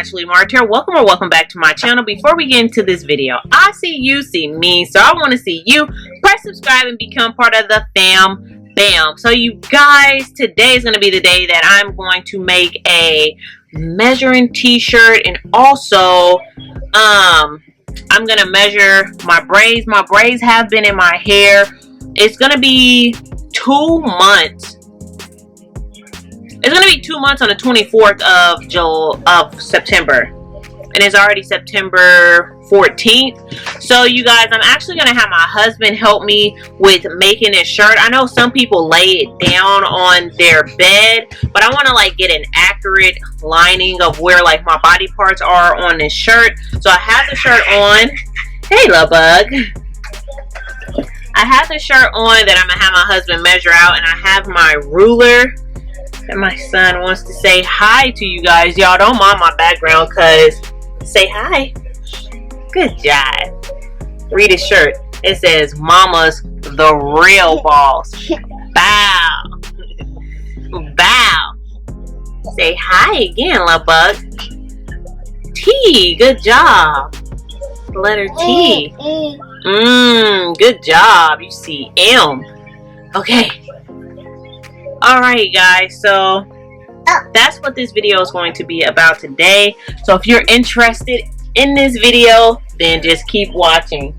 Naturally Marked here. Welcome or welcome back to my channel. Before we get into this video, I see you, see me, so I want to see you. Press subscribe and become part of the fam bam. So you guys, today is going to be the day that I'm going to make a measuring t-shirt, and also I'm going to measure my braids. My braids have been in my hair. It's going to be 2 months. It's going to be 2 months on the 24th of September. And it's already September 14th. So you guys, I'm actually going to have my husband help me with making this shirt. I know some people lay it down on their bed, but I want to like get an accurate lining of where like my body parts are on this shirt. So I have the shirt on. Hey, love bug. I have the shirt on that I'm going to have my husband measure out, and I have my ruler. And my son wants to say hi to you guys. Y'all don't mind my background, cause say hi. Good job. Read his shirt. It says Mama's the real boss. Bow. Bow. Say hi again, love bug. T. Good job. Letter T. Good job. You see M. Okay. Alright guys, so that's what this video is going to be about today. So if you're interested in this video, then just keep watching.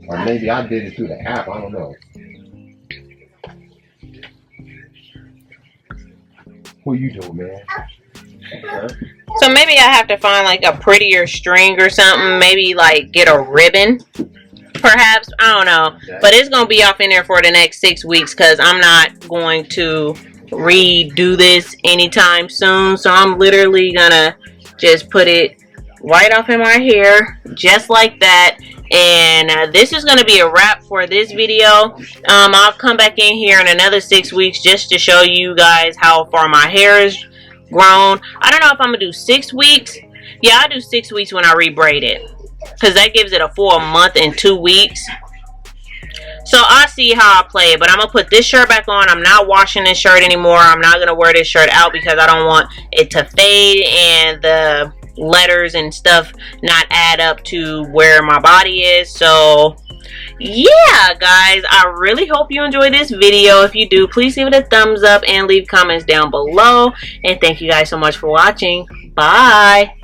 Or maybe I did it through the app. I don't know. What you doing, man? Okay. So maybe I have to find like a prettier string or something. Maybe like get a ribbon. Perhaps. I don't know. But it's going to be off in there for the next 6 weeks because I'm not going to redo this anytime soon. So I'm literally gonna just put it right off in my hair, just like that. And this is going to be a wrap for this video. I'll come back in here in another 6 weeks just to show you guys how far my hair is grown. I don't know if I'm going to do 6 weeks. Yeah, I'll do 6 weeks when I rebraid it, because that gives it a full month and 2 weeks. So I'll see how I play it. But I'm going to put this shirt back on. I'm not washing this shirt anymore. I'm not going to wear this shirt out because I don't want it to fade and the letters and stuff not add up to where my body is. So yeah, guys, I really hope you enjoyed this video. If you do, please give it a thumbs up and leave comments down below. And thank you guys so much for watching. Bye.